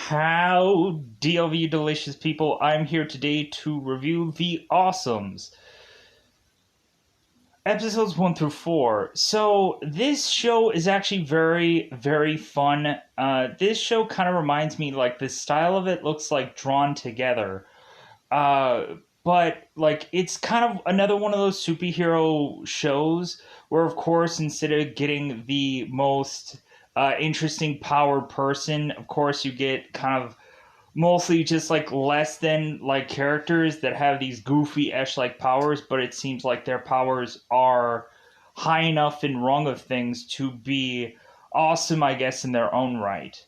How DLV delicious people, I'm here today to review The Awesomes. Episodes 1 through 4. So, this show is actually very, very fun. This show kind of reminds me, like, the style of it looks like drawn together. Uh, but, like, it's kind of another one of those superhero shows where, of course, instead of getting the most interesting powered person, of course, you get kind of mostly just like less than like characters that have these goofy esh like powers, but it seems like their powers are high enough in rung of things to be awesome, I guess, in their own right.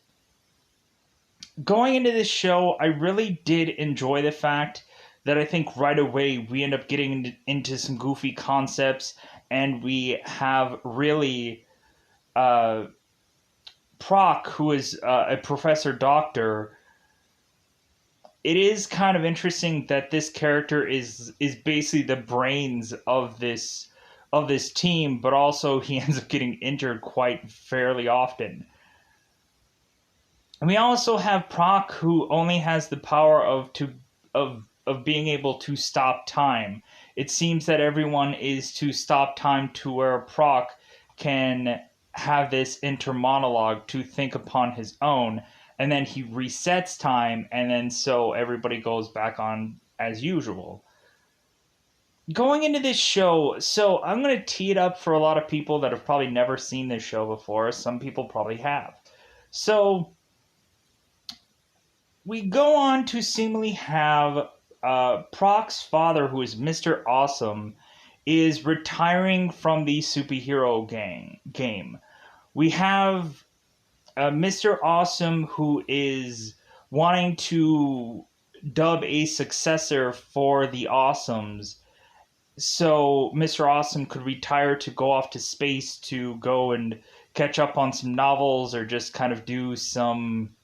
Going into this show, I really did enjoy the fact that I think right away we end up getting into some goofy concepts, and we have really uh, Proc, who is a professor doctor. It is kind of interesting that this character is basically the brains of this team, but also he ends up getting injured quite fairly often. And we also have Proc, who only has the power of being able to stop time. It seems that everyone is to stop time to where Proc can have this inter monologue to think upon his own, and then he resets time, and then so everybody goes back on as usual. Going into this show, so I'm going to tee it up for a lot of people that have probably never seen this show before. Some people probably have. So we go on to seemingly have Proc's father, who is Mr. Awesome, is retiring from the superhero game. We have Mr. Awesome, who is wanting to dub a successor for the Awesomes, so Mr. Awesome could retire to go off to space to go and catch up on some novels or just kind of do some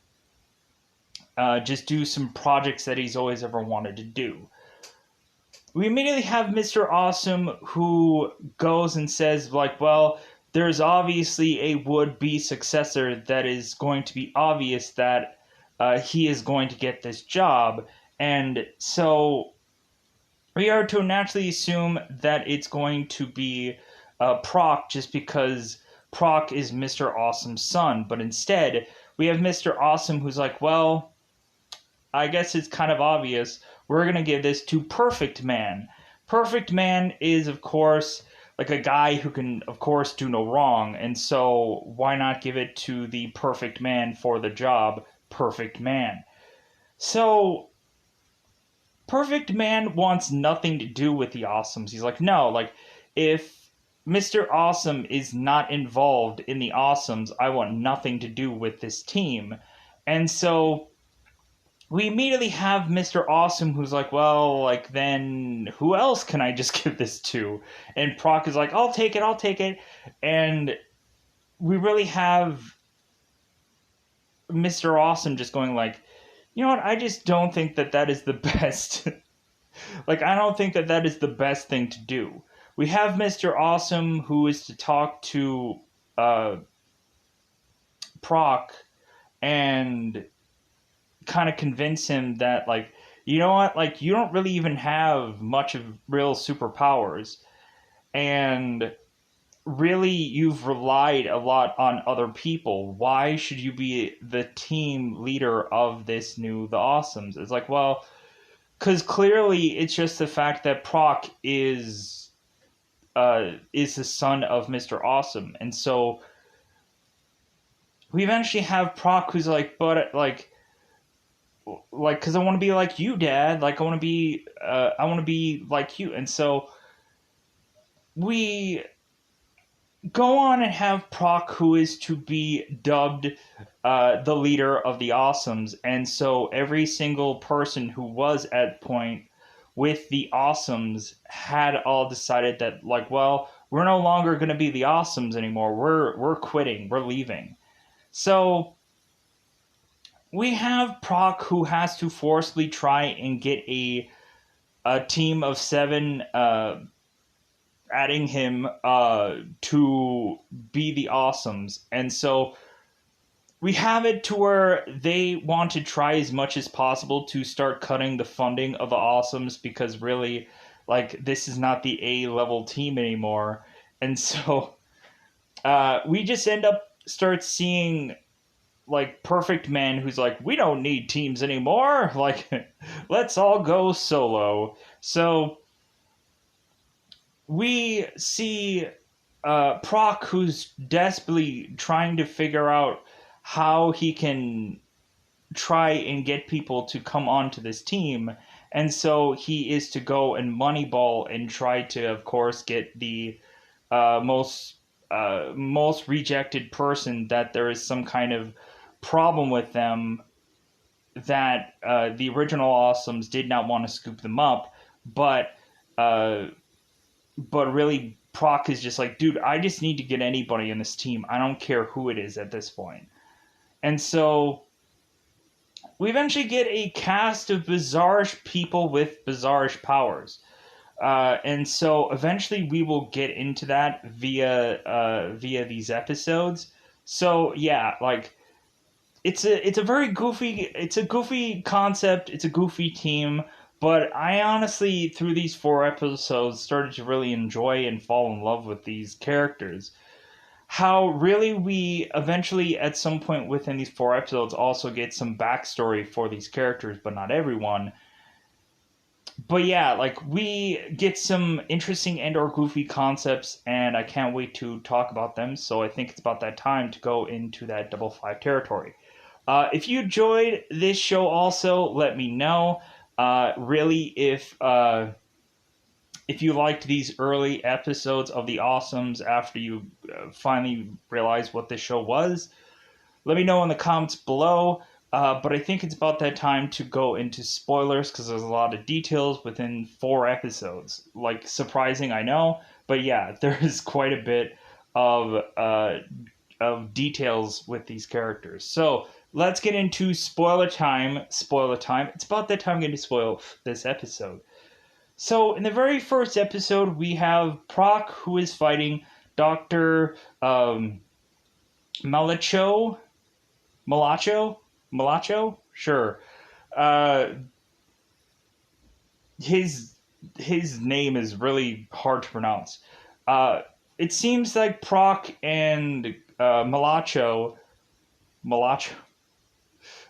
projects that he's always ever wanted to do. We immediately have Mr. Awesome, who goes and says, like, well, there's obviously a would-be successor that is going to be obvious that he is going to get this job. And so we are to naturally assume that it's going to be Proc, just because Proc is Mr. Awesome's son. But instead, we have Mr. Awesome, who's like, well, I guess it's kind of obvious. We're going to give this to Perfect Man. Perfect Man is, of course, like a guy who can, of course, do no wrong. And so why not give it to the perfect man for the job, Perfect Man? So Perfect Man wants nothing to do with the Awesomes. He's like, no, like, if Mr. Awesome is not involved in the Awesomes, I want nothing to do with this team. And so we immediately have Mr. Awesome, who's like, well, like, then who else can I just give this to? And Proc is like, I'll take it. And we really have Mr. Awesome just going like, you know what, I just don't think that that is the best. Like, I don't think that that is the best thing to do. We have Mr. Awesome, who is to talk to Proc and kind of convince him that, like, you know what, like, you don't really even have much of real superpowers, and really you've relied a lot on other people. Why should you be the team leader of this new The Awesomes? It's like, well, because clearly it's just the fact that Proc is the son of Mr. Awesome, and so we eventually have Proc who's like, but like, because I want to be like you, Dad. Like, I want to be like you. And so we go on and have Proc, who is to be dubbed the leader of the Awesomes. And so every single person who was at point with the Awesomes had all decided that, like, well, we're no longer going to be the Awesomes anymore. We're quitting. We're leaving. So we have Proc, who has to forcibly try and get a team of 7, adding him to be the Awesomes. And so we have it to where they want to try as much as possible to start cutting the funding of the Awesomes, because really, like, this is not the A level team anymore. And so we just end up start seeing like Perfect Man, who's like, we don't need teams anymore. Like, let's all go solo. So we see Proc, who's desperately trying to figure out how he can try and get people to come onto this team. And so he is to go and moneyball and try to, of course, get the most rejected person, that there is some kind of problem with them, that the original Awesomes did not want to scoop them up, but uh, really Proc is just like, dude, I just need to get anybody in this team. I don't care who it is at this point. And so we eventually get a cast of bizarre people with bizarre powers. And so eventually we will get into that via these episodes. So yeah, like it's a very goofy concept. It's a goofy team, but I honestly, through these 4 episodes, started to really enjoy and fall in love with these characters. How really we eventually, at some point within these 4 episodes, also get some backstory for these characters, but not everyone. But yeah, like, we get some interesting and or goofy concepts, and I can't wait to talk about them. So I think it's about that time to go into that Double Five territory. If you enjoyed this show, also let me know. Really, if you liked these early episodes of the Awesomes after you finally realized what this show was, let me know in the comments below. But I think it's about that time to go into spoilers, because there's a lot of details within 4 episodes. Like, surprising, I know, but yeah, there's quite a bit of details with these characters. So let's get into spoiler time. Spoiler time. It's about that time I'm going to spoil this episode. So in the very first episode, we have Proc, who is fighting Dr. Malacho? Malacho? Malacho? Sure. Uh, his his name is really hard to pronounce. Uh, it seems like Proc and Malacho, Malacho,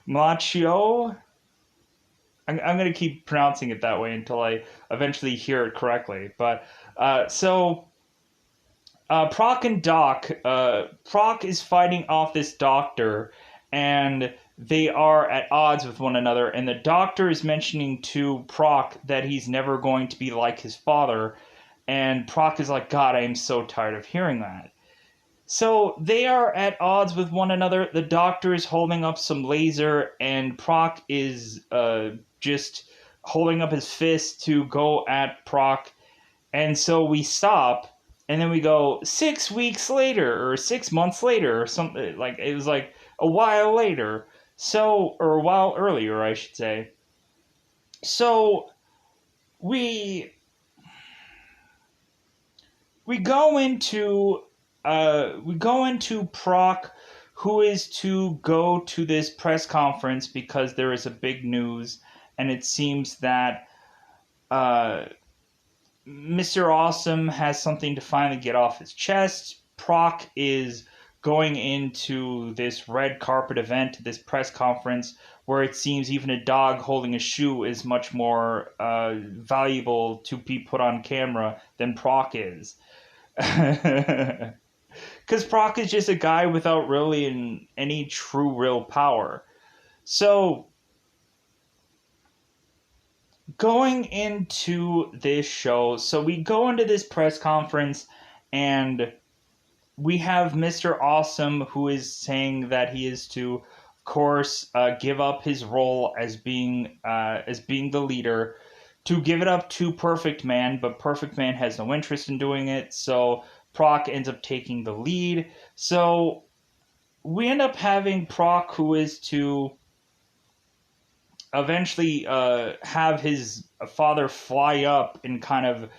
Malachio. I'm going to keep pronouncing it that way until I eventually hear it correctly. But Proc and Doc, Proc is fighting off this doctor, and they are at odds with one another. And the doctor is mentioning to Proc that he's never going to be like his father. And Proc is like, God, I am so tired of hearing that. So they are at odds with one another. The doctor is holding up some laser, and Proc is just holding up his fist to go at Proc. And so we stop, and then we go 6 weeks later, or 6 months later, or something. Like, it was like a while later. So, or a while earlier, I should say. So we we go into Proc, who is to go to this press conference because there is a big news, and it seems that uh, Mr. Awesome has something to finally get off his chest. Proc is going into this red carpet event, this press conference, where it seems even a dog holding a shoe is much more valuable to be put on camera than Proc is. Because Proc is just a guy without really any true real power. So going into this show, so we go into this press conference, and we have Mr. Awesome, who is saying that he is to, of course, give up his role as being the leader, to give it up to Perfect Man, but Perfect Man has no interest in doing it, so Proc ends up taking the lead. So we end up having Proc, who is to eventually have his father fly up and kind of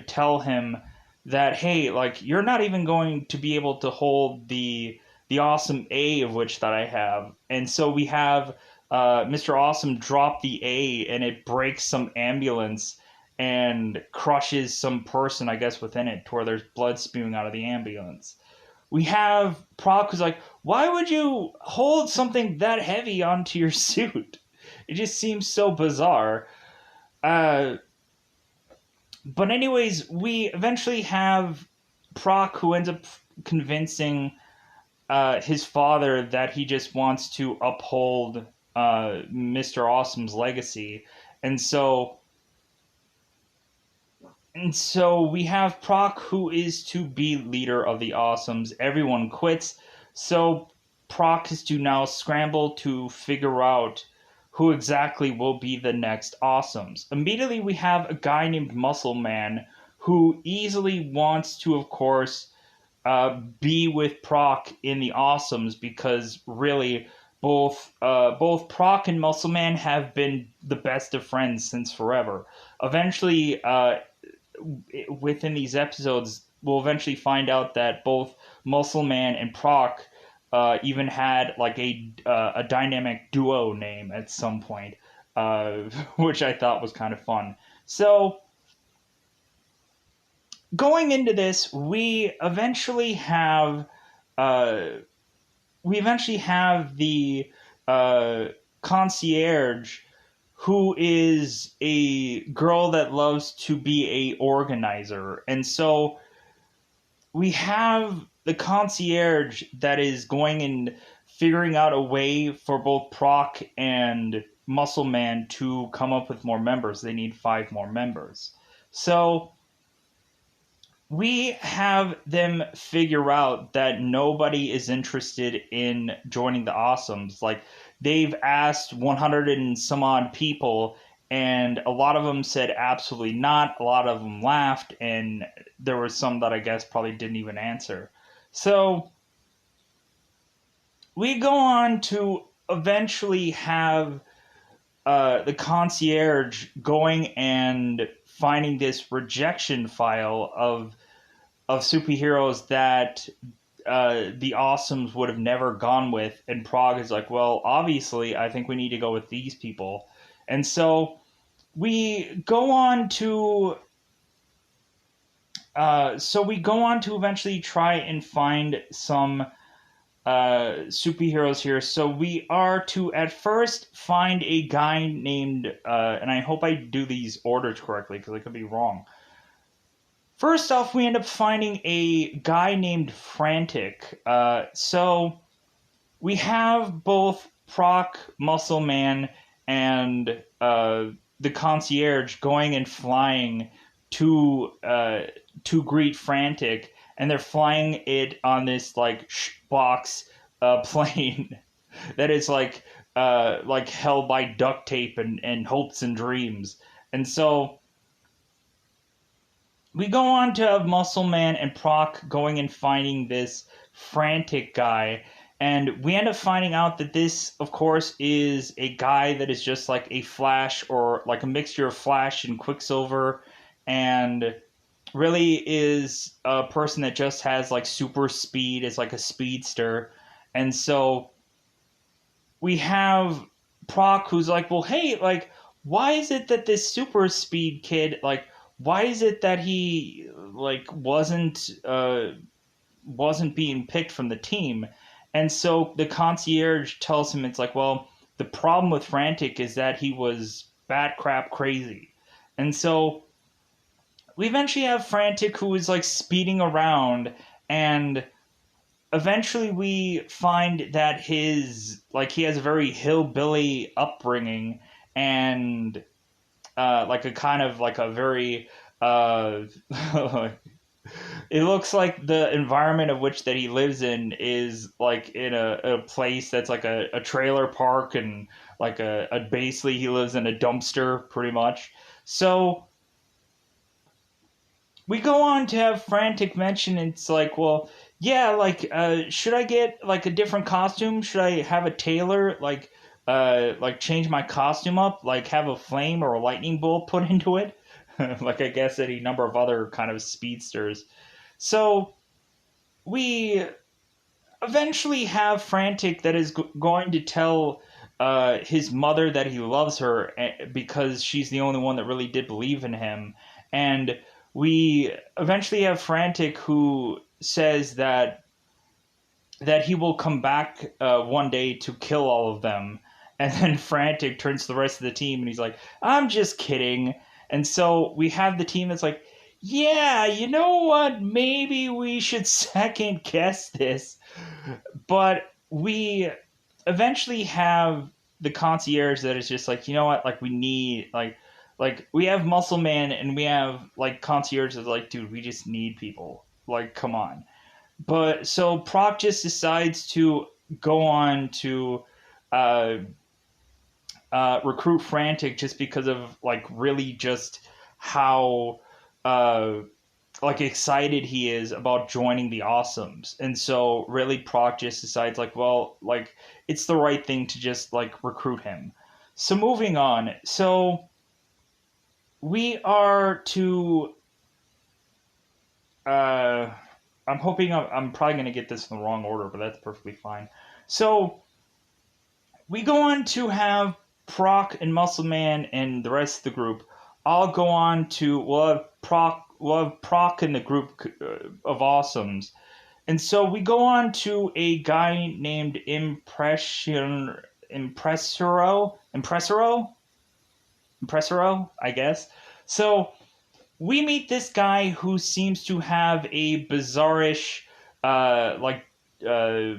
tell him that, hey, like, you're not even going to be able to hold the the Awesome A of which that I have. And so we have Mr. Awesome drop the A, and it breaks some ambulance and crushes some person, I guess, within it, to where there's blood spewing out of the ambulance. We have Proc who's like, why would you hold something that heavy onto your suit? It just seems so bizarre. Uh, but anyways, we eventually have Proc who ends up convincing his father that he just wants to uphold Mr. Awesome's legacy. And so we have Proc who is to be leader of the Awesomes. Everyone quits. So Proc is to now scramble to figure out who exactly will be the next Awesomes. Immediately we have a guy named Muscle Man who easily wants to, of course, be with Proc in the Awesomes, because really both Proc and Muscle Man have been the best of friends since forever. Eventually, within these episodes, we'll eventually find out that both Muscle Man and Proc even had like a dynamic duo name at some point, which I thought was kind of fun. So going into this, uh, we eventually have the concierge, who is a girl that loves to be a organizer. And so we have the concierge that is going and figuring out a way for both Proc and Muscle Man to come up with more members. They need 5 more members. So we have them figure out that nobody is interested in joining the Awesomes. Like, they've asked 100 and some odd people, and a lot of them said absolutely not. A lot of them laughed, and there were some that I guess probably didn't even answer. So we go on to eventually have the concierge going and finding this rejection file of superheroes that the Awesomes would have never gone with. And Prague is like, well, obviously, I think we need to go with these people. And so we go on to eventually try and find some superheroes here. So we are to at first find a guy named, and I hope I do these orders correctly because I could be wrong. First off, we end up finding a guy named Frantic. So we have both Proc, Muscle Man, and the concierge going and flying to greet Frantic, and they're flying it on this like box plane that is like held by duct tape and hopes and dreams. And so we go on to have Muscle Man and Proc going and finding this Frantic guy, and we end up finding out that this, of course, is a guy that is just like a Flash, or like a mixture of Flash and Quicksilver, and really is a person that just has like super speed, is like a speedster. And so we have Proc who's like, well, hey, like, why is it that this super speed kid, like, why is it that he like wasn't being picked from the team? And so the concierge tells him, it's like, well, the problem with Frantic is that he was bat crap crazy. And so we eventually have Frantic who is like speeding around, and eventually we find that he has a very hillbilly upbringing, and like a kind of like a very it looks like the environment of which that he lives in is like in a place that's like a trailer park, and like a basically he lives in a dumpster pretty much. So we go on to have Frantic mention, it's like, well, yeah, like should I get like a different costume? Should I have a tailor like change my costume up, like have a flame or a lightning bolt put into it? Like I guess any number of other kind of speedsters. So we eventually have Frantic that is going to tell his mother that he loves her because she's the only one that really did believe in him. And we eventually have Frantic who says that he will come back one day to kill all of them. And then Frantic turns to the rest of the team and he's like, I'm just kidding. And so we have the team that's like, yeah, you know what? Maybe we should second guess this. But we eventually have the concierge that is just like, you know what? Like, we need, like we have Muscle Man and we have, like, concierge that's like, dude, we just need people. Like, come on. But so Proc just decides to go on to uh, recruit Frantic just because of like really just how uh, like excited he is about joining the Awesomes, and so really Proc just decides like, well, like it's the right thing to just like recruit him. So moving on, so we are to uh, I'm hoping I'm probably going to get this in the wrong order, but that's perfectly fine. So we go on to have Proc and Muscle Man and the rest of the group all go on to we'll have Proc in the group of Awesomes, and so we go on to a guy named Impresaro, I guess. So we meet this guy who seems to have a bizarrish, uh, like, uh,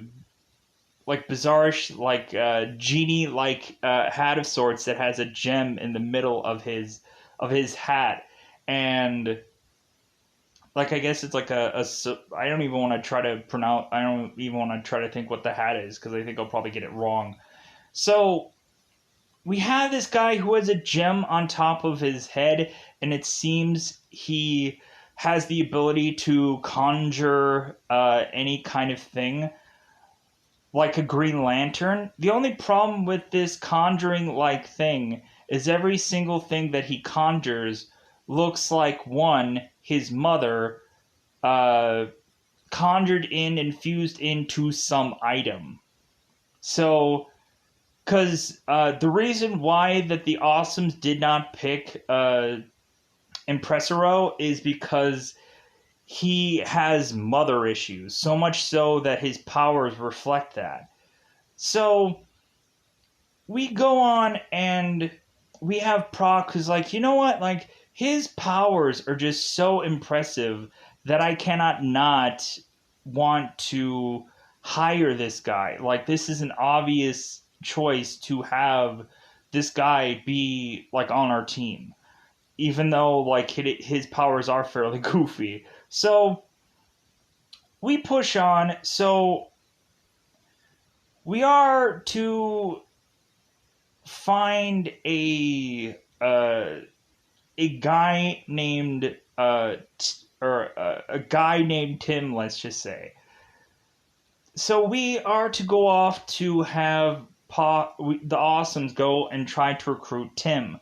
bizarrish, like, genie, like, hat of sorts that has a gem in the middle of his hat, and like I guess it's like I don't even want to try to pronounce. I don't even want to try to think what the hat is because I think I'll probably get it wrong. So we have this guy who has a gem on top of his head, and it seems he has the ability to conjure any kind of thing, like a Green Lantern. The only problem with this conjuring like thing is every single thing that he conjures looks like one, his mother, uh, conjured in and fused into some item. So because the reason why that the Awesomes did not pick Impresarol is because he has mother issues, so much so that his powers reflect that. So we go on and we have Proc who's like, you know what? Like, his powers are just so impressive that I cannot not want to hire this guy. Like, this is an obvious choice to have this guy be, like, on our team. Even though, like, his powers are fairly goofy. So, we push on. So, we are to find a guy named a guy named Tim, let's just say. So we are to go off to have the Awesomes go and try to recruit Tim.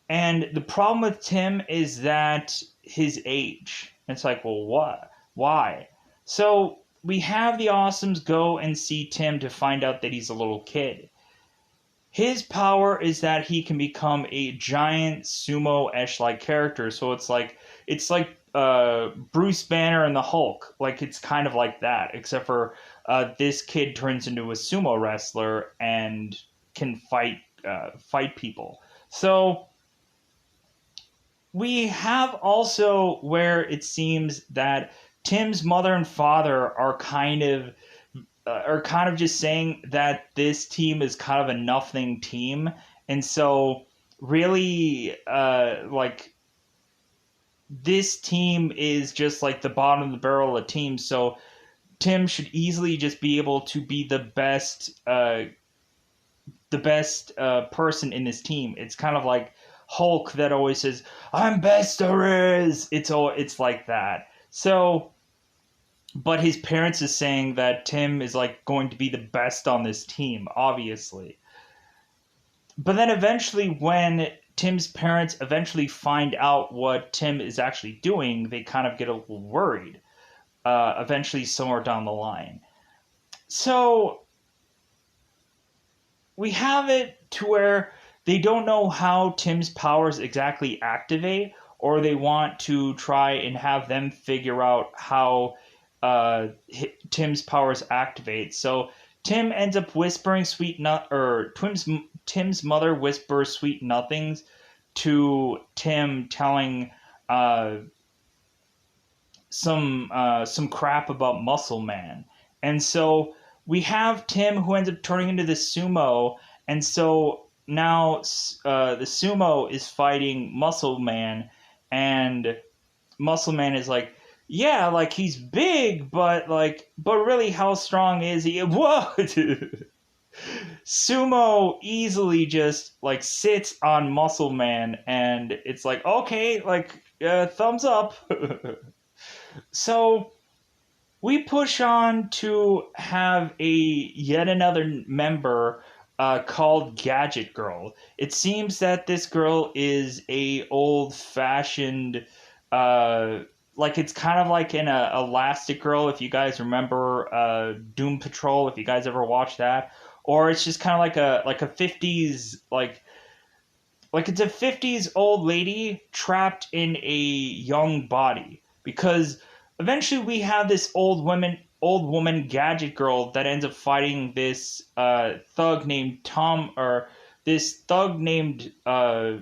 And the problem with Tim is that his age. It's like, well, what? Why? So we have the Awesomes go and see Tim to find out that he's a little kid. His power is that he can become a giant sumo-esh like character. So it's like Bruce Banner and the Hulk. Like, it's kind of like that, except for this kid turns into a sumo wrestler and can fight people. So we have also where it seems that Tim's mother and father are kind of just saying that this team is kind of a nothing team, and so really like this team is just like the bottom of the barrel of teams. So Tim should easily just be able to be the best person in this team. It's kind of like Hulk that always says, "I'm best there is." It's like that. So but his parents is saying that Tim is like going to be the best on this team, obviously. But then eventually when Tim's parents eventually find out what Tim is actually doing, they kind of get a little worried. eventually somewhere down the line. So we have it to where they don't know how Tim's powers exactly activate, or they want to try and have them figure out how Tim's powers activate. So Tim ends up whispering sweet nut, or Tim's mother whispers sweet nothings to Tim, telling uh, some crap about Muscle Man, and so we have Tim who ends up turning into the sumo, and so now the sumo is fighting Muscle Man, and Muscle Man is like, yeah, like he's big, but really, how strong is he? Whoa! Sumo easily just like sits on Muscle Man, and it's like, okay, like thumbs up. So we push on to have a yet another member called Gadget Girl. It seems that this girl is a old fashioned, like it's kind of like in a Elastic Girl, if you guys remember Doom Patrol, if you guys ever watched that, or it's just kind of like a 50s like it's a 50s old lady trapped in a young body, because eventually we have this old woman Gadget Girl that ends up fighting this thug named Tom, or this thug named uh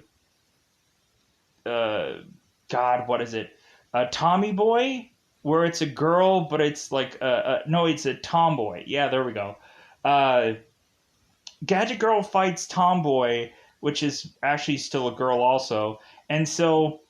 God, what is it, Tommy Boy, where it's a girl but it's like no, it's a tomboy. Yeah, there we go. uh Gadget Girl fights Tomboy, which is actually still a girl also. And so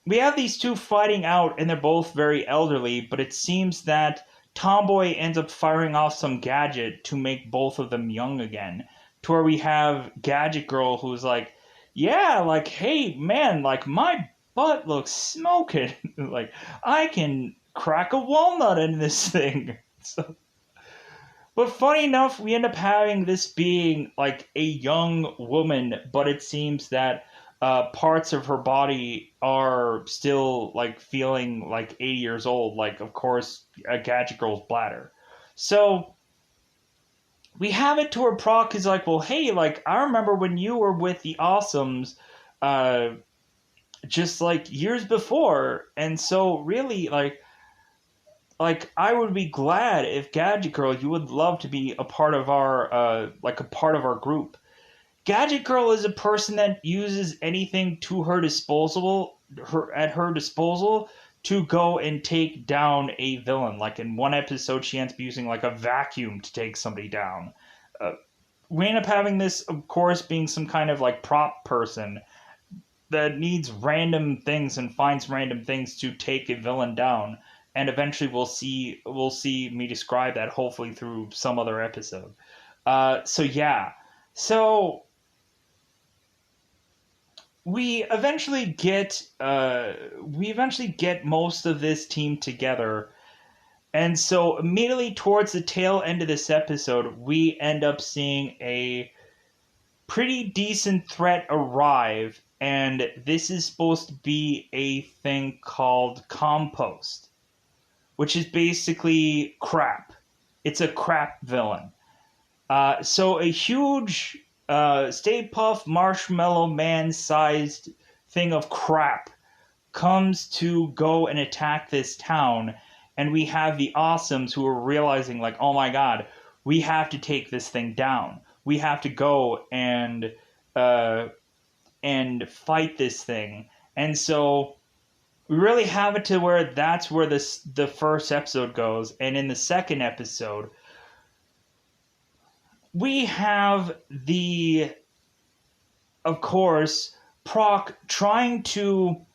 we have these two fighting out, and they're both very elderly, but it seems that Tomboy ends up firing off some gadget to make both of them young again. To where we have Gadget Girl who's like, yeah, like, hey, man, like, my butt looks smoking. Like, I can crack a walnut in this thing. So but funny enough, we end up having this being like a young woman, but it seems that parts of her body are still like feeling like 80 years old, like, of course, a Gadget Girl's bladder. So we have it to where Proc is like, well, hey, like, I remember when you were with the Awesomes uh, just like years before. And so, really, like I would be glad if Gadget Girl, you would love to be a part of our like a part of our group. Gadget Girl is a person that uses anything to her disposal to go and take down a villain. Like in one episode, she ends up using like a vacuum to take somebody down. Uh, we end up having this, of course, being some kind of like prop person that needs random things and finds random things to take a villain down. And eventually we'll see me describe that, hopefully through some other episode. So yeah. So we eventually get most of this team together. And so immediately towards the tail end of this episode, we end up seeing a pretty decent threat arrive, and this is supposed to be a thing called compost, which is basically crap. It's a crap villain. So a huge Stay Puft Marshmallow Man sized thing of crap comes to go and attack this town, and we have the Awesomes who are realizing, like, oh my god, we have to take this thing down. We have to go uh, and fight this thing. And so we really have it to where that's where the first episode goes. And in the second episode, we have of course, Proc trying to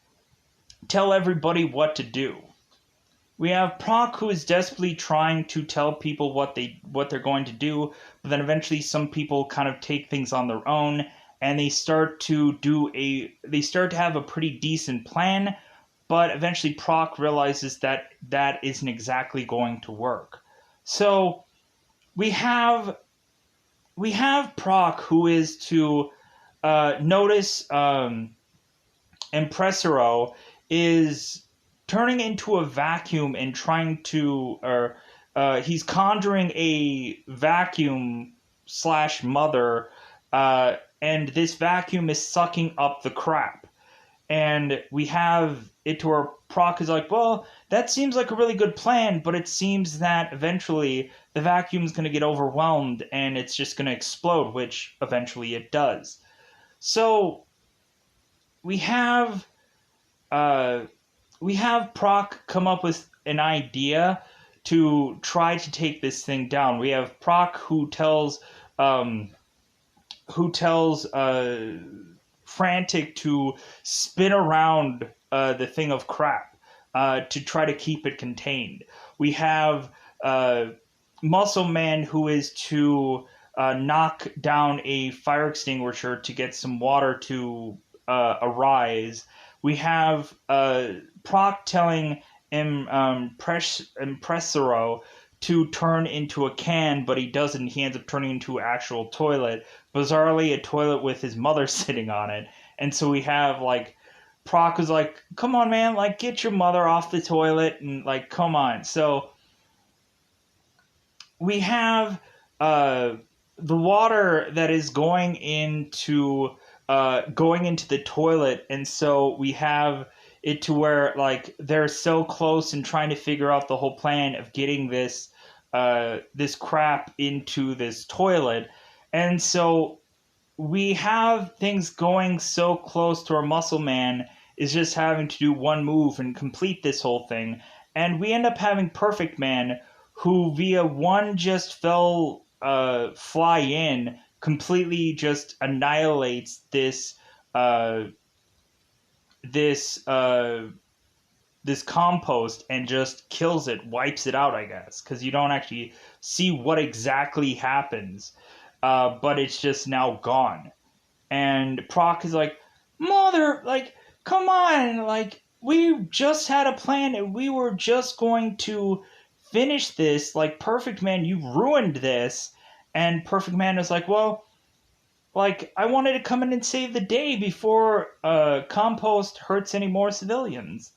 tell everybody what to do. We have Proc who is desperately trying to tell people what they're going to do, but then eventually some people kind of take things on their own, and they start to have a pretty decent plan, but eventually Proc realizes that that isn't exactly going to work. So we have Proc who is to notice Impresarol is turning into a vacuum and trying to, or he's conjuring a vacuum slash mother, and this vacuum is sucking up the crap. And we have it to where Proc is like, well, that seems like a really good plan, but it seems that eventually the vacuum's going to get overwhelmed and it's just going to explode, which eventually it does. So we have uh, we have Proc come up with an idea to try to take this thing down. We have Proc um, who tells Frantic to spin around the thing of crap to try to keep it contained. We have Muscle Man who is to knock down a fire extinguisher to get some water to arise. We have Proc telling Impresarol to turn into a can, but he doesn't. He ends up turning into an actual toilet. Bizarrely, a toilet with his mother sitting on it. And so we have, like, Proc was like, come on, man, like, get your mother off the toilet, and, like, come on. So we have the water that is going into the toilet, and so we have it to where, like, they're so close and trying to figure out the whole plan of getting this this crap into this toilet. And so we have things going so close to our Muscle Man is just having to do one move and complete this whole thing. And we end up having Perfect Man, who via one just fell fly in, completely just annihilates uh, this this compost and just kills it, wipes it out, I guess, because you don't actually see what exactly happens, but it's just now gone. And Proc is like, mother, like, come on, like, we just had a plan and we were just going to finish this. Like, Perfect Man, you ruined this. And Perfect Man is like, well, like, I wanted to come in and save the day before compost hurts any more civilians.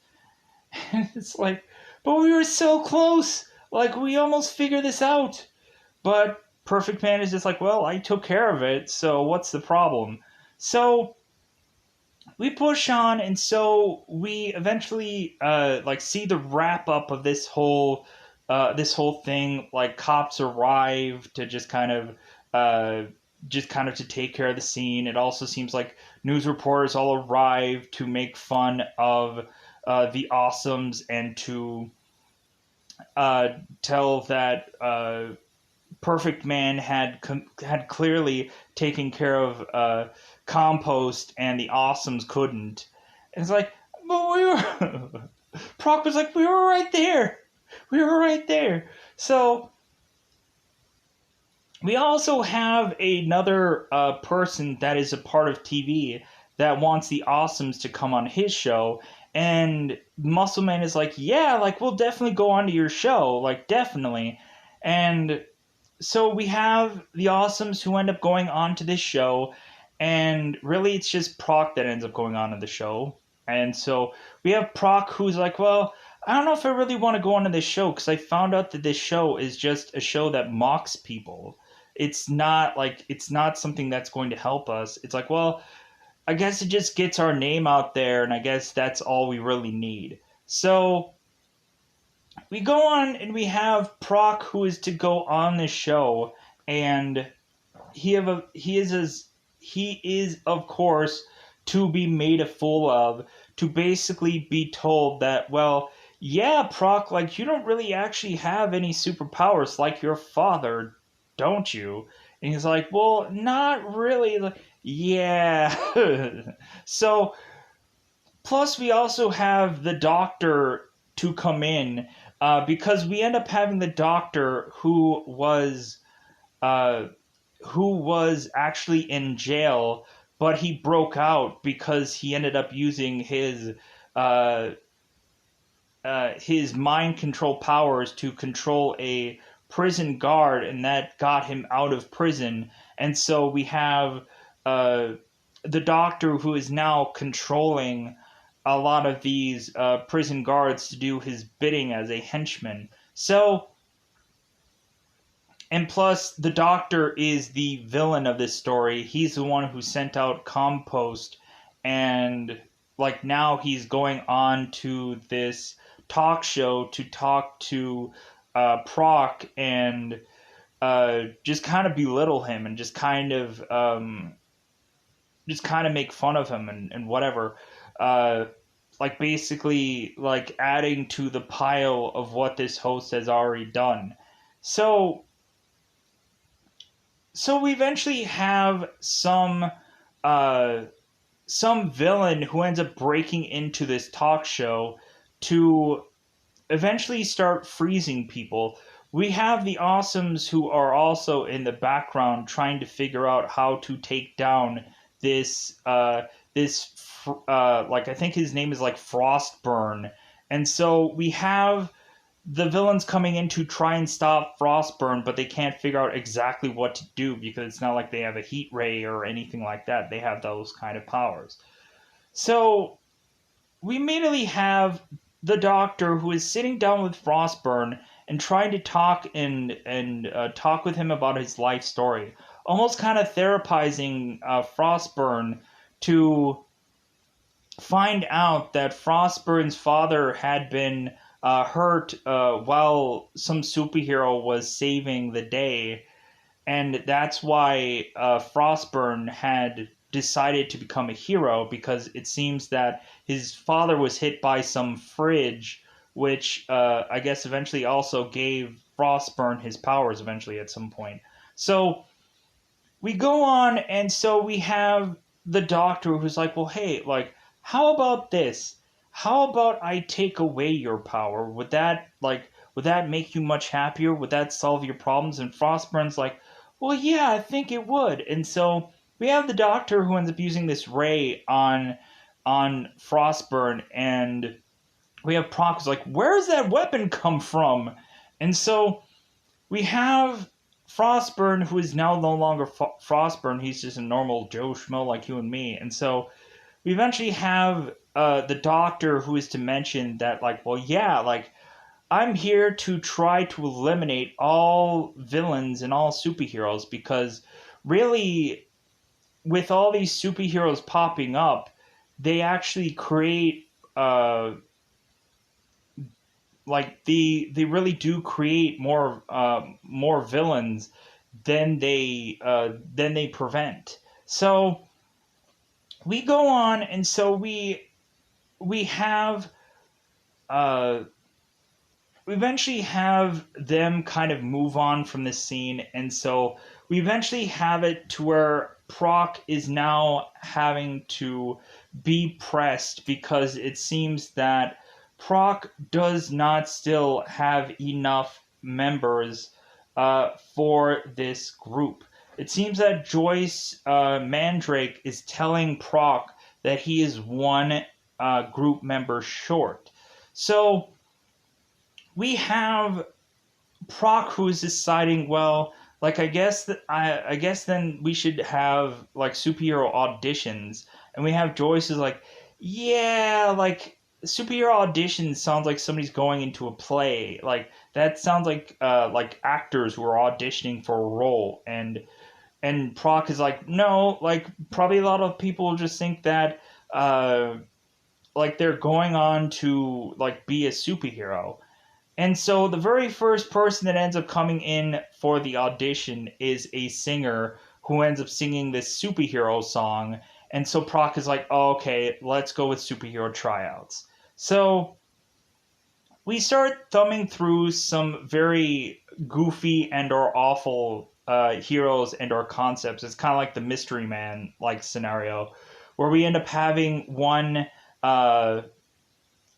And it's like, but we were so close. Like, we almost figured this out. But Perfect Man is just like, well, I took care of it, so what's the problem? So we push on, and so we eventually like see the wrap up of this whole thing. Like, cops arrive to just kind of to take care of the scene. It also seems like news reporters all arrive to make fun of the Awesomes and to tell that Perfect Man had clearly taken care of compost and the Awesomes couldn't. And it's like, but we were. Proc was like, we were right there. We were right there. So we also have another person that is a part of TV that wants the Awesomes to come on his show. And Muscle Man is like, yeah, like, we'll definitely go on to your show. Like, definitely. And so we have the Awesomes who end up going on to this show. And really, it's just Proc that ends up going on to the show. And so we have Proc who's like, well, I don't know if I really want to go on to this show because I found out that this show is just a show that mocks people. It's not something that's going to help us. It's like, well, I guess it just gets our name out there, and I guess that's all we really need. So we go on and we have Proc who is to go on this show, and he is of course to be made a fool of, to basically be told that, well, yeah, Proc, like, you don't really actually have any superpowers like your father, don't you? And he's like, well, not really. Like, yeah. So, plus we also have the Doctor to come in, because we end up having the Doctor uh, who was actually in jail, but he broke out because he ended up using uh, his mind control powers to control a prison guard, and that got him out of prison. And so we have the Doctor who is now controlling a lot of these prison guards to do his bidding as a henchman. So, and plus, the Doctor is the villain of this story. He's the one who sent out Compost, and like now he's going on to this talk show to talk to Proc and just kind of belittle him and just kind of make fun of him and whatever. Like basically like adding to the pile of what this host has already done. So we eventually have uh, some villain who ends up breaking into this talk show to eventually start freezing people. We have the Awesomes who are also in the background trying to figure out how to take down this like I think his name is like Frostburn. And so we have the villains coming in to try and stop Frostburn, but they can't figure out exactly what to do because it's not like they have a heat ray or anything like that. They have those kind of powers. So we immediately have the Doctor who is sitting down with Frostburn and trying to talk and talk with him about his life story, almost kind of therapizing Frostburn to find out that Frostburn's father had been hurt while some superhero was saving the day, and that's why Frostburn had decided to become a hero because it seems that his father was hit by some fridge, which I guess eventually also gave Frostburn his powers eventually at some point. So we go on, and so we have the Doctor who's like, well, hey, like, how about this? How about I take away your power? Would that make you much happier? Would that solve your problems? And Frostburn's like, well, yeah, I think it would. And so we have the Doctor who ends up using this ray on Frostburn, and we have Proc who's like, where does that weapon come from? And so we have Frostburn, who is now no longer Frostburn. He's just a normal Joe Schmo like you and me. And so we eventually have the Doctor who is to mention that, like, well, yeah, like, I'm here to try to eliminate all villains and all superheroes because really, with all these superheroes popping up, they actually create like they really do create more villains than they prevent. So we go on, and so we have we eventually have them kind of move on from this scene, and so we eventually have it to where Proc is now having to be pressed because it seems that Proc does not still have enough members for this group. It seems that Joyce Mandrake is telling Proc that he is one group member short. So we have Proc who's deciding, well, like I guess then we should have like superhero auditions, and we have Joyce is like, yeah, like superhero auditions sounds like somebody's going into a play. Like that sounds like actors who are auditioning for a role, and Proc is like, no, like probably a lot of people just think that like they're going on to like be a superhero. And so the very first person that ends up coming in for the audition is a singer who ends up singing this superhero song. And so Proc is like, oh, okay, let's go with superhero tryouts. So we start thumbing through some very goofy and or awful heroes and or concepts. It's kind of like the Mystery Man like scenario where we end up having one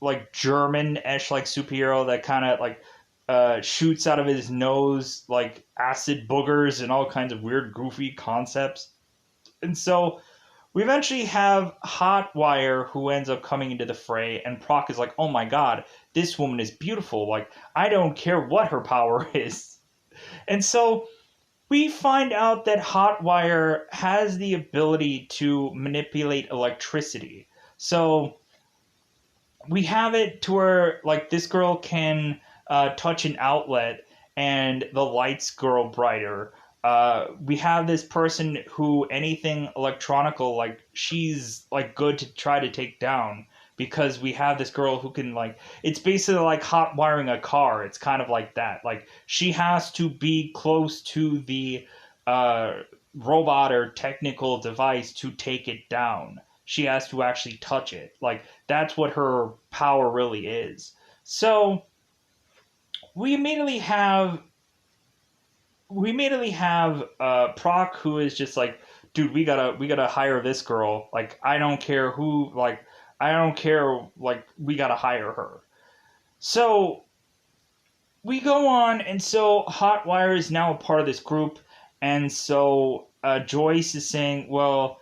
like German-ish like superhero that kind of like shoots out of his nose like acid boogers and all kinds of weird goofy concepts. And so we eventually have Hotwire who ends up coming into the fray, and Proc is like, oh my god, this woman is beautiful, like I don't care what her power is. And so we find out that Hotwire has the ability to manipulate electricity. So we have it to where like this girl can touch an outlet and the lights grow brighter. We have this person who anything electronical like she's like good to try to take down because we have this girl who can like it's basically like hot wiring a car. It's kind of like that. Like she has to be close to the uh, robot or technical device to take it down. She has to actually touch it. Like that's what her power really is. So we immediately have Proc who is just like, dude, we gotta hire this girl. Like I don't care who like I don't care like we gotta hire her. So we go on, and so Hotwire is now a part of this group, and so Joyce is saying, well,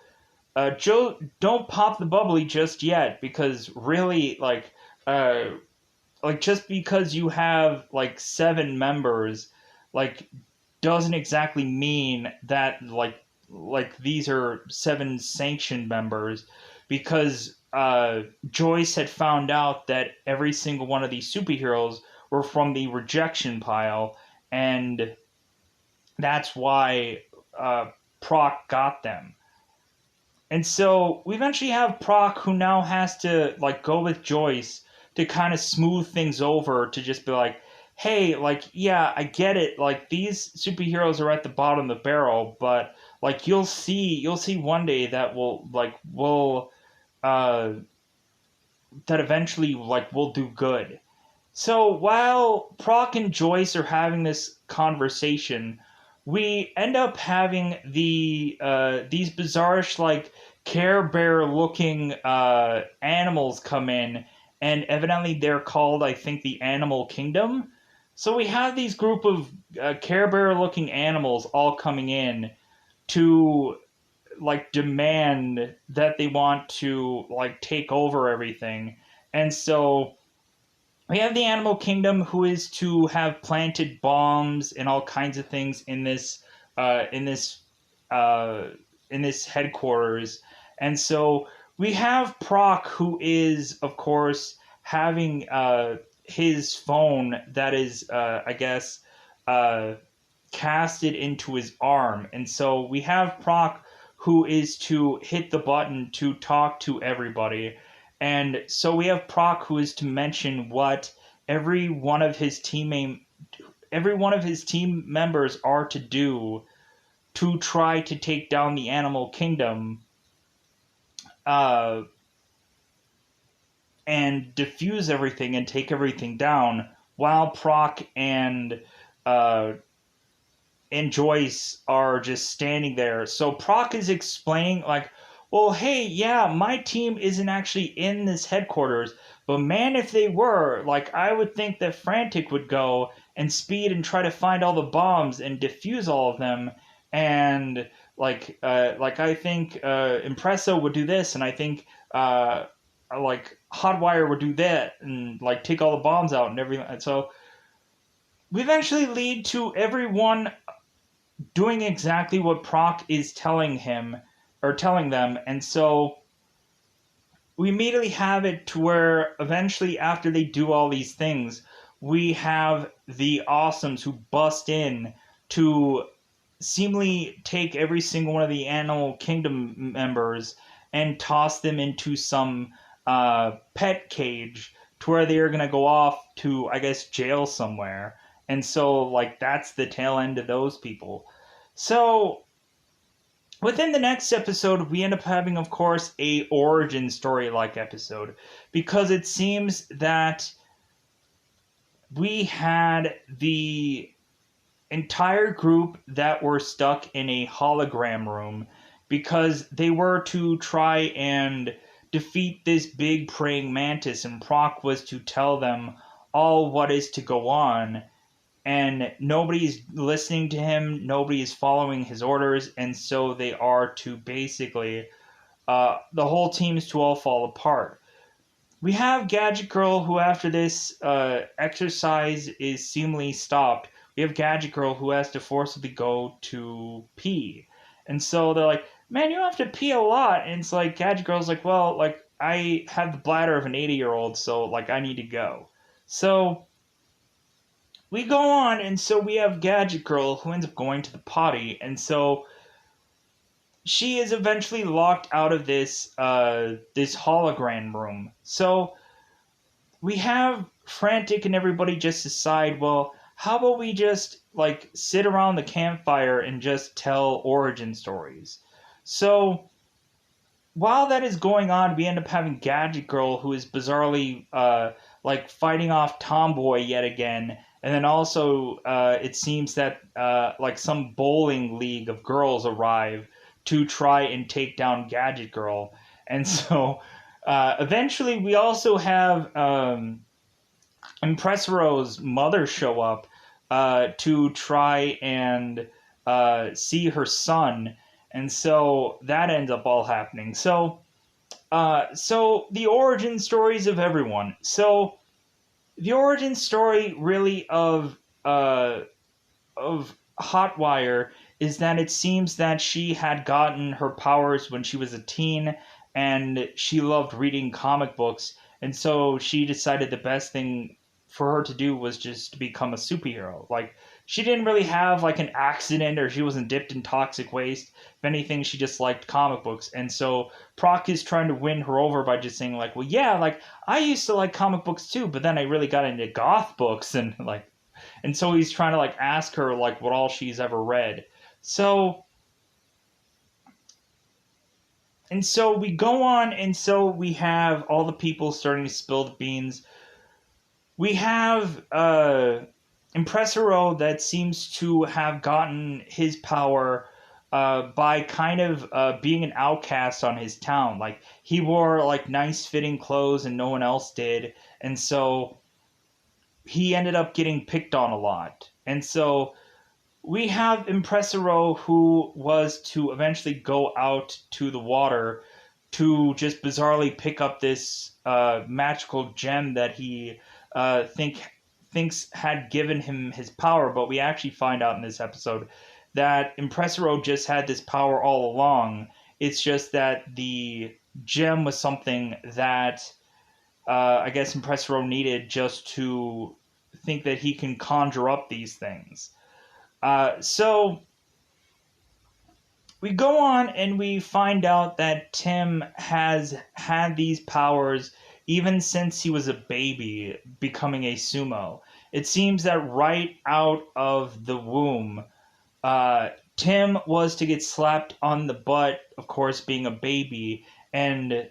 Joe, don't pop the bubbly just yet because really uh, like just because you have like 7 members like doesn't exactly mean that like these are 7 sanctioned members because Joyce had found out that every single one of these superheroes were from the rejection pile, and that's why Proc got them. And so we eventually have Proc who now has to like go with Joyce to kind of smooth things over to just be like, hey, like, yeah, I get it. Like these superheroes are at the bottom of the barrel, but like you'll see one day that will uh that eventually like will do good. So while Proc and Joyce are having this conversation, we end up having these bizarrish like Care Bear looking animals come in, and evidently they're called I think the Animal Kingdom. So we have these group of Care Bear looking animals all coming in to like demand that they want to like take over everything, and so we have the animal kingdom who is to have planted bombs and all kinds of things in this uh, in this uh, in this headquarters, and so we have Proc who is of course having his phone that is I guess uh, casted into his arm, and so we have Proc who is to hit the button to talk to everybody, and so we have Proc who is to mention what every one of his team members are to do to try to take down the animal kingdom uh, and defuse everything and take everything down while Proc uh, and Joyce are just standing there. So Proc is explaining, like, well, hey, yeah, my team isn't actually in this headquarters, but man, if they were, like, I would think that Frantic would go and speed and try to find all the bombs and defuse all of them. And, like I think Impresso would do this, and I think, like, Hotwire would do that, and, like, take all the bombs out and everything. And so we eventually lead to everyone doing exactly what Proc is telling him or telling them, and so we immediately have it to where eventually after they do all these things, we have the Awesomes who bust in to seemingly take every single one of the Animal Kingdom members and toss them into some pet cage to where they are going to go off to, I guess, jail somewhere. And so, like, that's the tail end of those people. So, within the next episode, we end up having, of course, a origin story like episode because it seems that we had the entire group that were stuck in a hologram room because they were to try and defeat this big praying mantis, and Proc was to tell them all what is to go on, and nobody's listening to him, nobody is following his orders, and so they are to basically the whole team is to all fall apart. We have Gadget Girl, who after this exercise is seemingly stopped, we have Gadget Girl who has to forcibly go to pee. And so they're like, man, you have to pee a lot. And it's like, Gadget Girl's like, well, like, I have the bladder of an 80-year-old, so like I need to go. So we go on, and so we have Gadget Girl who ends up going to the potty, and so she is eventually locked out of this hologram room. So we have Frantic and everybody just decide, well, how about we just like sit around the campfire and just tell origin stories. So while that is going on, we end up having Gadget Girl, who is bizarrely like fighting off Tomboy yet again, and then also it seems that like some bowling league of girls arrive to try and take down Gadget Girl, and so eventually we also have Impresarol's mother show up to try and see her son, and so that ends up all happening. So the origin stories of everyone. So the origin story really of Hotwire is that it seems that she had gotten her powers when she was a teen, and she loved reading comic books, and so she decided the best thing for her to do was just to become a superhero. Like she didn't really have like an accident, or she wasn't dipped in toxic waste. If anything, she just liked comic books, and so Proc is trying to win her over by just saying like, well, yeah, like I used to like comic books too, but then I really got into goth books, and so he's trying to like ask her like what all she's ever read. So and so we go on, and so we have all the people starting to spill the beans. We have Impresarol that seems to have gotten his power by kind of being an outcast on his town. Like he wore like nice fitting clothes and no one else did, and so he ended up getting picked on a lot. And so we have Impresaro, who was to eventually go out to the water to just bizarrely pick up this magical gem that he thinks had given him his power. But we actually find out in this episode that Impresaro just had this power all along. It's just that the gem was something that I guess Impresaro needed just to think that he can conjure up these things. So we go on and we find out that Tim has had these powers even since he was a baby, becoming a sumo. It seems that right out of the womb, Tim was to get slapped on the butt, of course, being a baby, and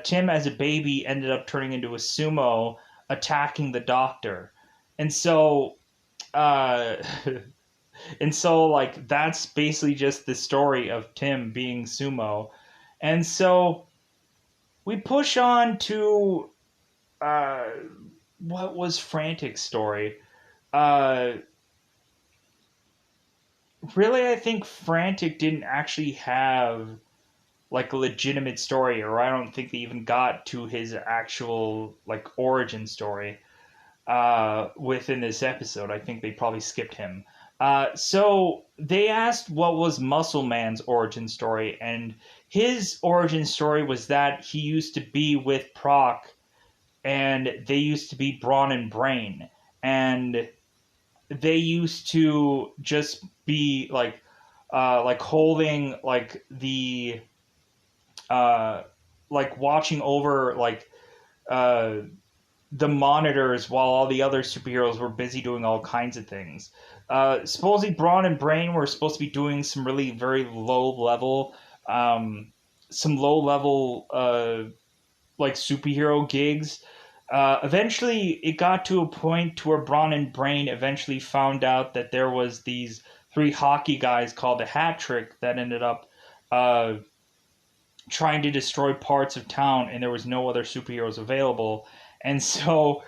Tim, as a baby, ended up turning into a sumo, attacking the doctor. And so uh, and so like that's basically just the story of Tim being sumo. And so we push on to uh what was Frantic's story. Uh Really, I think Frantic didn't actually have like a legitimate story, or I don't think they even got to his actual like origin story within this episode. I think they probably skipped him. So they asked what was Muscle Man's origin story, and his origin story was that he used to be with Proc, and they used to be Brawn and Brain, and they used to just be like holding uh, like watching over uh, the monitors while all the other superheroes were busy doing all kinds of things. Supposedly, Brawn and Brain were supposed to be doing some really very some low level like superhero gigs. Eventually, it got to a point to where Brawn and Brain eventually found out that there was these three hockey guys called the Hat Trick that ended up uh, trying to destroy parts of town, and there was no other superheroes available. And so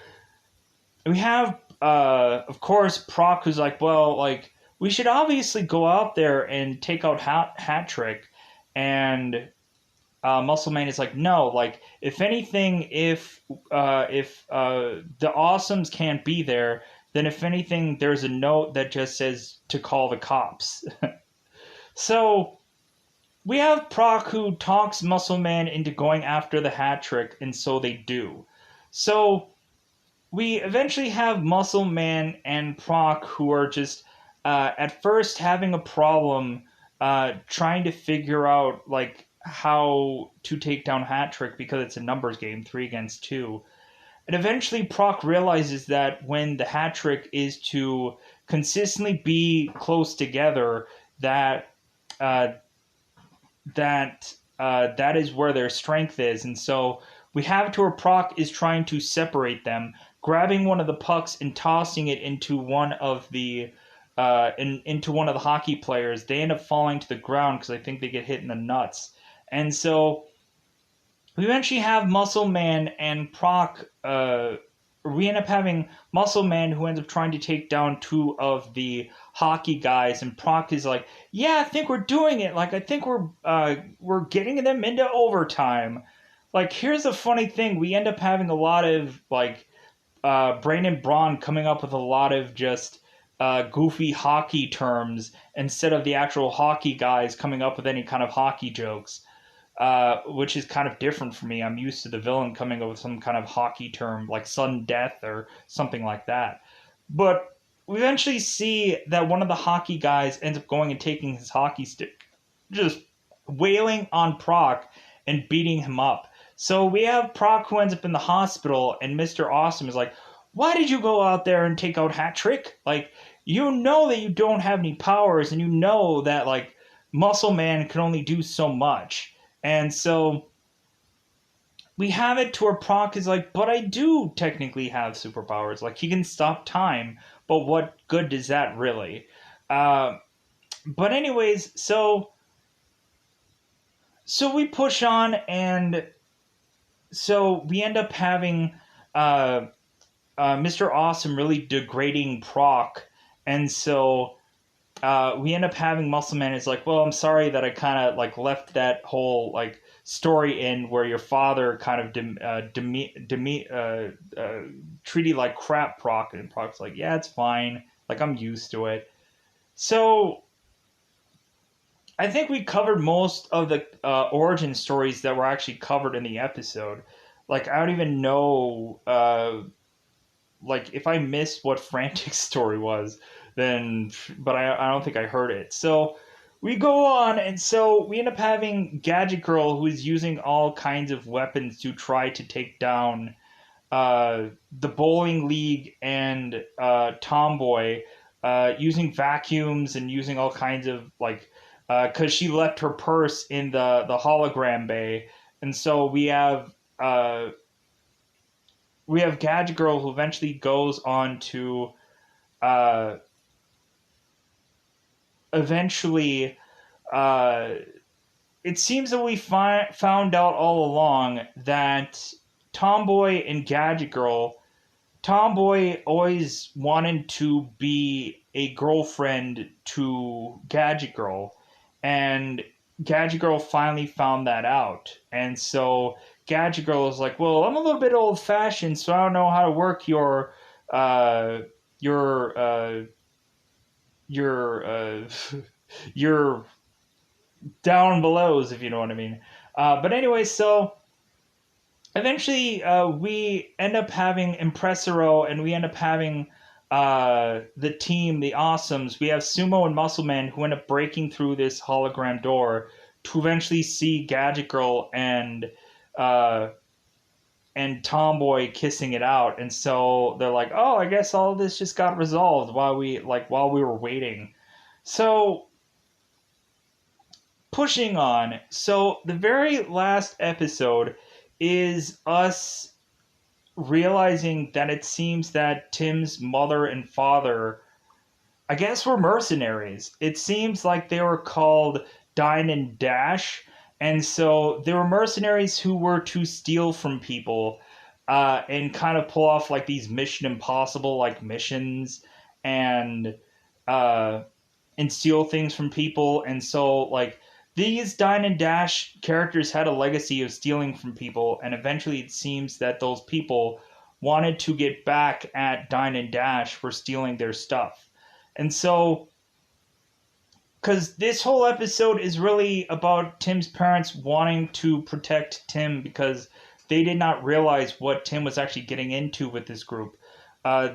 we have, of course, Proc, who's like, well, like we should obviously go out there and take out Hat Trick, and Muscle Man is like, no, like if anything, if the Awesomes can't be there, then if anything, there's a note that just says to call the cops. So we have Proc who talks Muscle Man into going after the hat trick, and so they do. So we eventually have Muscle Man and Proc who are just at first having a problem trying to figure out like how to take down Hat Trick because it's a numbers game, 3 against 2. And eventually Proc realizes that when the Hat Trick is to consistently be close together, that uh, that is where their strength is, and so we have to where Proc is trying to separate them, grabbing one of the pucks and tossing it into one of the into one of the hockey players. They end up falling to the ground because I think they get hit in the nuts, and so we eventually have Muscle Man and Proc. We end up having Muscle Man who ends up trying to take down two of the hockey guys, and Proc is like, "Yeah, I think we're doing it. Like, I think we're getting them into overtime." Like, here's the funny thing: we end up having a lot of like Brandon Braun coming up with a lot of just goofy hockey terms instead of the actual hockey guys coming up with any kind of hockey jokes, which is kind of different for me. I'm used to the villain coming up with some kind of hockey term like sudden death or something like that. But we eventually see that one of the hockey guys ends up going and taking his hockey stick, just wailing on Proc and beating him up. So we have Proc who ends up in the hospital, and Mr. Awesome is like, "Why did you go out there and take out Hat Trick? Like, you know that you don't have any powers, and you know that, like, Muscle Man can only do so much." And so we have it to where Proc is like, "But I do technically have superpowers. Like, he can stop time, but what good does that really?" Uh, but anyways, so we push on, and so we end up having uh, Mr. Awesome really degrading Proc, and so we end up having Muscle Man is like, "Well, I'm sorry that I kind of like left that whole like story in where your father kind of treated you like crap, Proc," and Proc's like, "Yeah, it's fine. Like, I'm used to it." So I think we covered most of the origin stories that were actually covered in the episode. Like, I don't even know like if I missed what Frantic's story was, then but I don't think I heard it. So we go on, and so we end up having Gadget Girl who is using all kinds of weapons to try to take down the bowling league and Tomboy, using vacuums and using all kinds of like because she left her purse in the hologram bay, and so we have Gadget Girl who eventually goes on to uh, eventually. Uh, it seems that we found out all along that Tomboy and Gadget Girl. Tomboy always wanted to be a girlfriend to Gadget Girl, and Gadget Girl finally found that out. And so Gadget Girl is like, "Well, I'm a little bit old fashioned, so I don't know how to work uh, your, uh, your, your down belows, if you know what I mean." But anyway, so eventually we end up having Impresarol, and we end up having the team, the Awesomes. We have Sumo and Muscle Man who end up breaking through this hologram door to eventually see Gadget Girl uh, and Tomboy kissing it out. And so they're like, "Oh, I guess all of this just got resolved while we were waiting." So pushing on. So the very last episode is us realizing that it seems that Tim's mother and father, I guess, were mercenaries. It seems like they were called Dine and Dash, and so they were mercenaries who were to steal from people and kind of pull off like these Mission Impossible like missions and uh, and steal things from people. And so like these Dine and Dash characters had a legacy of stealing from people, and eventually it seems that those people wanted to get back at Dine and Dash for stealing their stuff. And so because this whole episode is really about Tim's parents wanting to protect Tim because they did not realize what Tim was actually getting into with this group.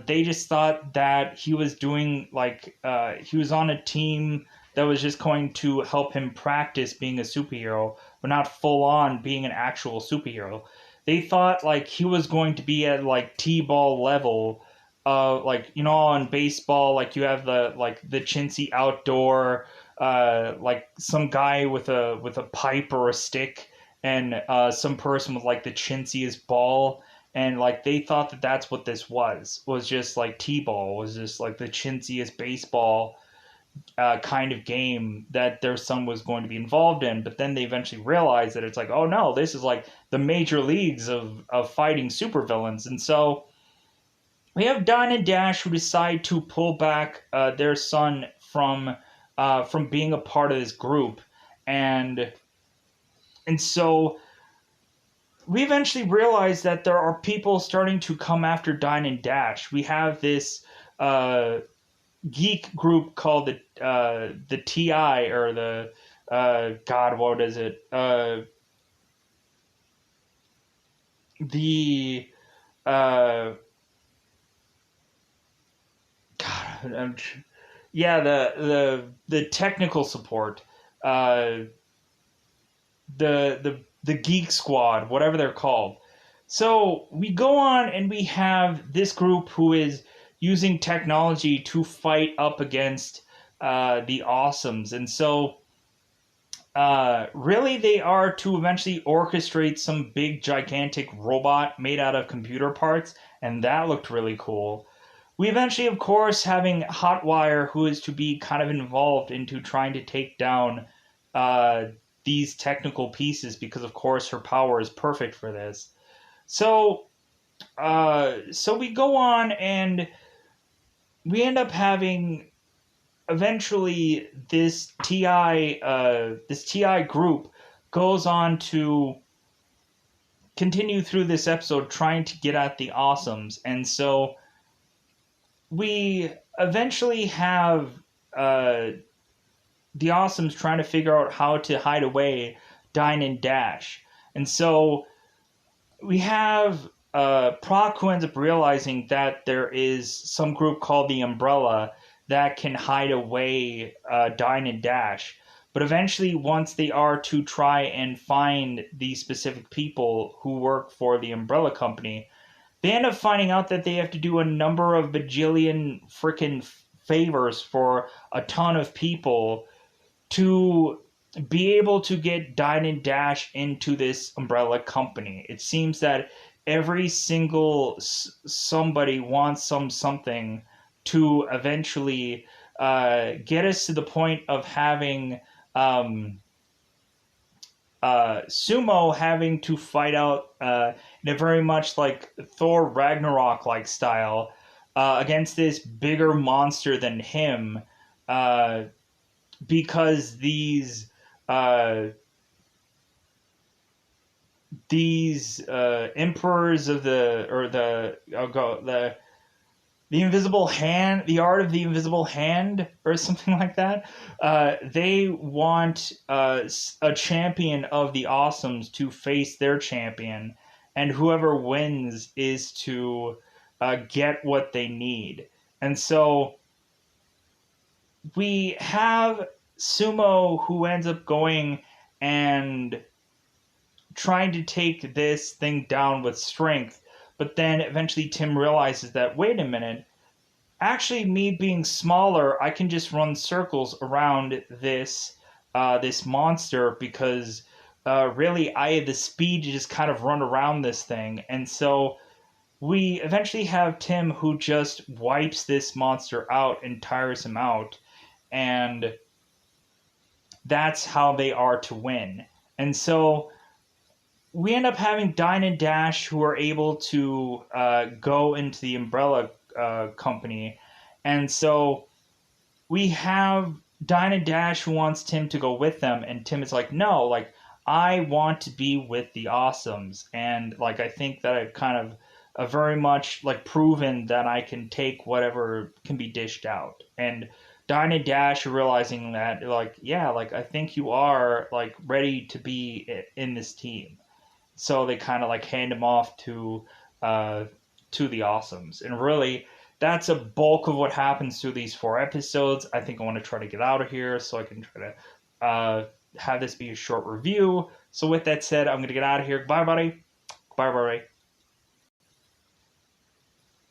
They just thought that he was doing he was on a team that was just going to help him practice being a superhero, but not full on being an actual superhero. They thought like he was going to be at like T-ball level, in baseball, like you have the chintzy outdoor, like some guy with a pipe or a stick, and some person with like the chintziest ball, and like they thought that that's what this was just like T-ball, was just like the chintziest baseball kind of game that their son was going to be involved in. But then they eventually realized that it's like, oh no, this is like the major leagues of fighting supervillains. And so we have Don and Dash who decide to pull back their son from being a part of this group, and so we eventually realize that there are people starting to come after Dine and Dash. We have this geek group called the TI, or the God, what is it? The God, yeah, the technical support, uh, the Geek Squad, whatever they're called. So we go on and we have this group who is using technology to fight up against the Awesomes. And so really they are to eventually orchestrate some big gigantic robot made out of computer parts, and that looked really cool. We eventually, of course, having Hotwire, who is to be kind of involved into trying to take down uh, these technical pieces, because of course her power is perfect for this. So so we go on and we end up having eventually this TI group goes on to continue through this episode trying to get at the Awesomes. And so we eventually have uh, the Awesomes trying to figure out how to hide away Dine and Dash. And so we have Proc, who ends up realizing that there is some group called the Umbrella that can hide away Dine and Dash. But eventually, once they are to try and find these specific people who work for the Umbrella Company, they end up finding out that they have to do a number of bajillion freaking favors for a ton of people to be able to get Dine and Dash into this Umbrella Company. It seems that every single somebody wants something to eventually get us to the point of having Sumo having to fight out in a very much like Thor Ragnarok like style against this bigger monster than him, because uh, these emperors of the invisible hand, the art of the invisible hand, or something like that. They want a champion of the Awesomes to face their champion, and whoever wins is to get what they need. And so we have Sumo, who ends up going and trying to take this thing down with strength. But then eventually Tim realizes that, wait a minute, actually me being smaller, I can just run circles around this monster, because really I have the speed to just kind of run around this thing. And so we eventually have Tim who just wipes this monster out and tires him out. And that's how they are to win. And so we end up having Dine and Dash, who are able to go into the Umbrella Company. And so we have Dine and Dash, who wants Tim to go with them. And Tim is like, no, like, I want to be with the Awesomes. And like, I think that I've kind of very much like proven that I can take whatever can be dished out. And Dine and Dash realizing that, like, yeah, like, I think you are, like, ready to be in this team. So they kind of, like, hand him off uh, to the Awesomes. And really, that's a bulk of what happens through these 4 episodes. I think I want to try to get out of here so I can try to have this be a short review. So with that said, I'm going to get out of here. Bye, buddy. Bye, buddy.